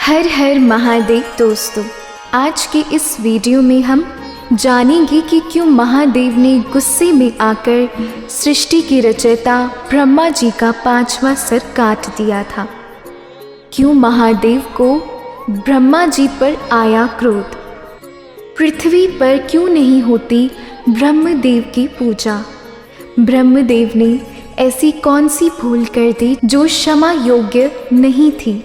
हर हर महादेव दोस्तों, आज के इस वीडियो में हम जानेंगे कि क्यों महादेव ने गुस्से में आकर सृष्टि के रचयिता ब्रह्मा जी का 5वां सिर काट दिया था। क्यों महादेव को ब्रह्मा जी पर आया क्रोध। पृथ्वी पर क्यों नहीं होती ब्रह्मदेव की पूजा। ब्रह्मदेव ने ऐसी कौन सी भूल कर दी जो क्षमा योग्य नहीं थी।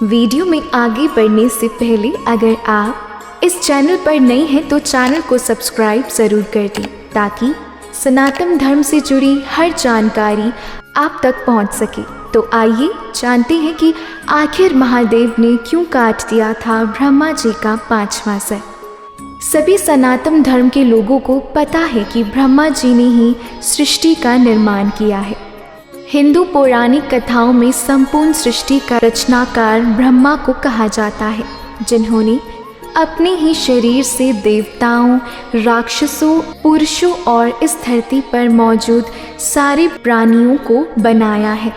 वीडियो में आगे बढ़ने से पहले अगर आप इस चैनल पर नए हैं तो चैनल को सब्सक्राइब ज़रूर कर दें ताकि सनातन धर्म से जुड़ी हर जानकारी आप तक पहुंच सके। तो आइए जानते हैं कि आखिर महादेव ने क्यों काट दिया था ब्रह्मा जी का 5वां सिर। सभी सनातन धर्म के लोगों को पता है कि ब्रह्मा जी ने ही सृष्टि का निर्माण किया है। हिंदू पौराणिक कथाओं में संपूर्ण सृष्टि का रचनाकार ब्रह्मा को कहा जाता है, जिन्होंने अपने ही शरीर से देवताओं, राक्षसों, पुरुषों और इस धरती पर मौजूद सारे प्राणियों को बनाया है।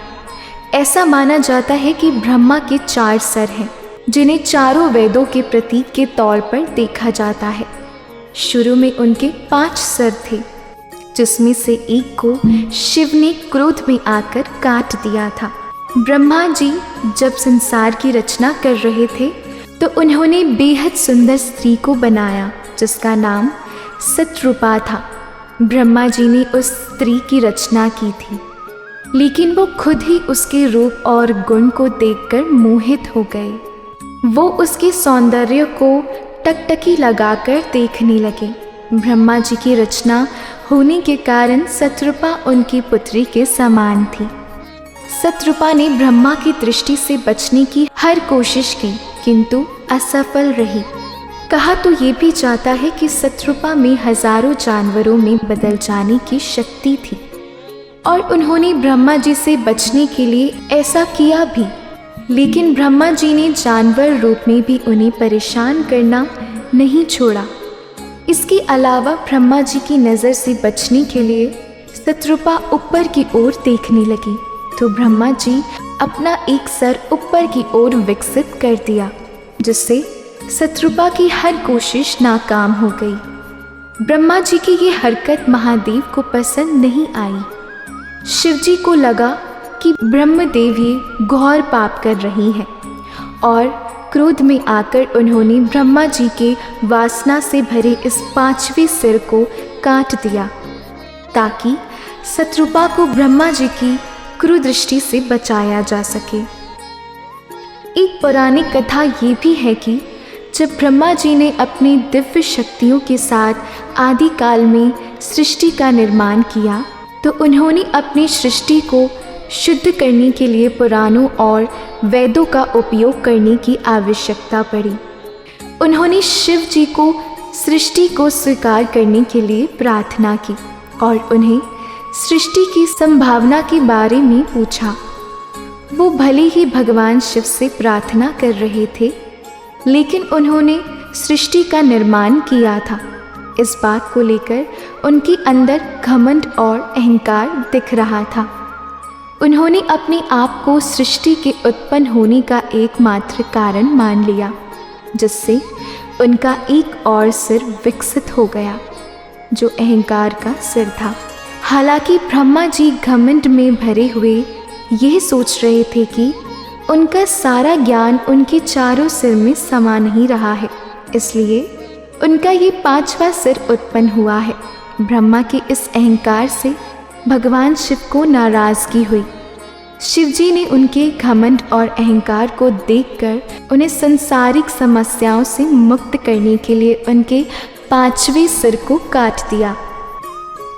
ऐसा माना जाता है कि ब्रह्मा के 4 सिर हैं, जिन्हें चारों वेदों के प्रतीक के तौर पर देखा जाता है। शुरू में उनके 5 सिर थे, जिसमें से एक को शिव ने क्रोध में आकर काट दिया था। ब्रह्मा जी जब संसार की रचना कर रहे थे तो उन्होंने बेहद सुंदर स्त्री को बनाया जिसका नाम सतरूपा था। ब्रह्मा जी ने उस स्त्री की रचना की थी, लेकिन वो खुद ही उसके रूप और गुण को देखकर मोहित हो गए। वो उसके सौंदर्य को टकटकी लगाकर देखने लगे। ब्रह्मा जी की रचना होने के कारण सतरूपा उनकी पुत्री के समान थी। सतरूपा ने ब्रह्मा की दृष्टि से बचने की हर कोशिश की, किंतु असफल रही। कहा तो ये भी जाता है कि सतरूपा में हजारों जानवरों में बदल जाने की शक्ति थी और उन्होंने ब्रह्मा जी से बचने के लिए ऐसा किया भी। लेकिन ब्रह्मा जी ने जानवर रूप में भी उन्हें परेशान करना नहीं छोड़ा। इसके अलावा ब्रह्मा जी की नज़र से बचने के लिए सतरूपा ऊपर की ओर देखने लगी तो ब्रह्मा जी अपना एक सर ऊपर की ओर विकसित कर दिया, जिससे सतरूपा की हर कोशिश नाकाम हो गई। ब्रह्मा जी की ये हरकत महादेव को पसंद नहीं आई। शिव जी को लगा कि ब्रह्मदेव ये घोर पाप कर रही हैं और क्रोध में आकर उन्होंने ब्रह्मा जी के वासना से भरे इस 5वें सिर को काट दिया ताकि सतरूपा को ब्रह्मा जी की क्रूरदृष्टि से बचाया जा सके। एक पौराणिक कथा ये भी है कि जब ब्रह्मा जी ने अपनी दिव्य शक्तियों के साथ आदिकाल में सृष्टि का निर्माण किया तो उन्होंने अपनी सृष्टि को शुद्ध करने के लिए पुराणों और वेदों का उपयोग करने की आवश्यकता पड़ी। उन्होंने शिव जी को सृष्टि को स्वीकार करने के लिए प्रार्थना की और उन्हें सृष्टि की संभावना के बारे में पूछा। वो भले ही भगवान शिव से प्रार्थना कर रहे थे, लेकिन उन्होंने सृष्टि का निर्माण किया था। इस बात को लेकर उनके अंदर घमंड और अहंकार दिख रहा था। उन्होंने अपने आप को सृष्टि के उत्पन्न होने का एकमात्र कारण मान लिया, जिससे उनका एक और सिर विकसित हो गया जो अहंकार का सिर था। हालांकि ब्रह्मा जी घमंड में भरे हुए यह सोच रहे थे कि उनका सारा ज्ञान उनके चारों सिर में समा नहीं रहा है, इसलिए उनका ये 5वां सिर उत्पन्न हुआ है। ब्रह्मा के इस अहंकार से भगवान शिव को नाराज़गी हुई। शिव जी ने उनके घमंड और अहंकार को देखकर उन्हें संसारिक समस्याओं से मुक्त करने के लिए उनके 5वें सिर को काट दिया।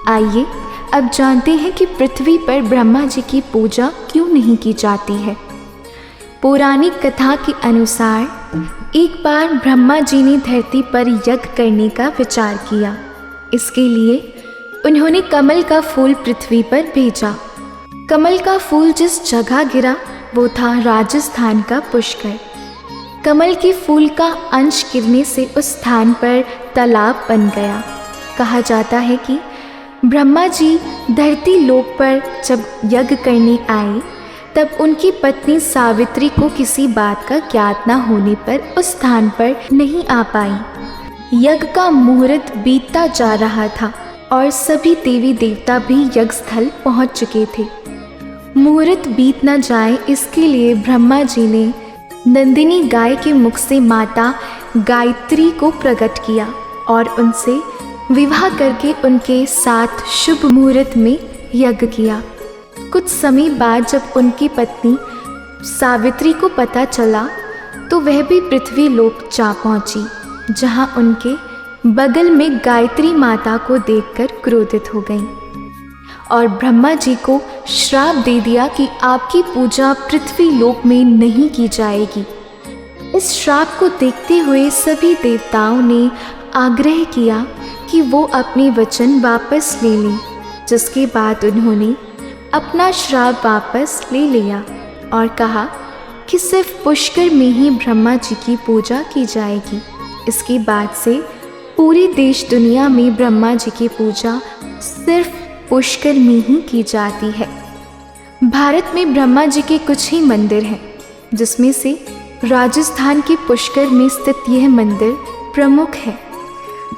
आइए अब जानते हैं कि पृथ्वी पर ब्रह्मा जी की पूजा क्यों नहीं की जाती है। पौराणिक कथा के अनुसार एक बार ब्रह्मा जी ने धरती पर यज्ञ करने का विचार किया। इसके लिए उन्होंने कमल का फूल पृथ्वी पर भेजा। कमल का फूल जिस जगह गिरा वो था राजस्थान का पुष्कर। कमल के फूल का अंश गिरने से उस स्थान पर तालाब बन गया। कहा जाता है कि ब्रह्मा जी धरती लोक पर जब यज्ञ करने आए तब उनकी पत्नी सावित्री को किसी बात का ज्ञात न होने पर उस स्थान पर नहीं आ पाई। यज्ञ का मुहूर्त बीतता जा रहा था और सभी देवी देवता भी यज्ञ स्थल पहुंच चुके थे। मुहूर्त बीत न जाए इसके लिए ब्रह्मा जी ने नंदिनी गाय के मुख से माता गायत्री को प्रकट किया और उनसे विवाह करके उनके साथ शुभ मुहूर्त में यज्ञ किया। कुछ समय बाद जब उनकी पत्नी सावित्री को पता चला तो वह भी पृथ्वी लोक जा पहुंची, जहां उनके बगल में गायत्री माता को देखकर क्रोधित हो गईं और ब्रह्मा जी को श्राप दे दिया कि आपकी पूजा पृथ्वी लोक में नहीं की जाएगी। इस श्राप को देखते हुए सभी देवताओं ने आग्रह किया कि वो अपने वचन वापस ले लें, जिसके बाद उन्होंने अपना श्राप वापस ले लिया और कहा कि सिर्फ पुष्कर में ही ब्रह्मा जी की पूजा की जाएगी। इसके बाद से पूरे देश दुनिया में ब्रह्मा जी की पूजा सिर्फ पुष्कर में ही की जाती है। भारत में ब्रह्मा जी के कुछ ही मंदिर हैं, जिसमें से राजस्थान के पुष्कर में स्थित यह मंदिर प्रमुख है।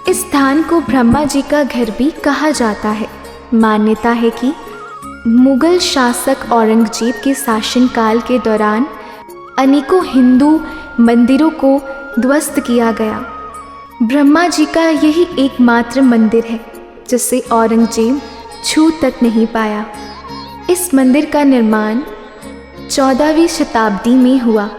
इस स्थान को ब्रह्मा जी का घर भी कहा जाता है। मान्यता है कि मुगल शासक औरंगजेब के शासनकाल के दौरान अनेकों हिंदू मंदिरों को ध्वस्त किया गया। ब्रह्मा जी का यही एकमात्र मंदिर है जिसे औरंगजेब छू तक नहीं पाया। इस मंदिर का निर्माण 14वीं शताब्दी में हुआ।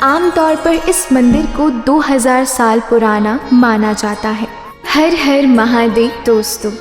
आमतौर पर इस मंदिर को 2000 साल पुराना माना जाता है। हर हर महादेव दोस्तों।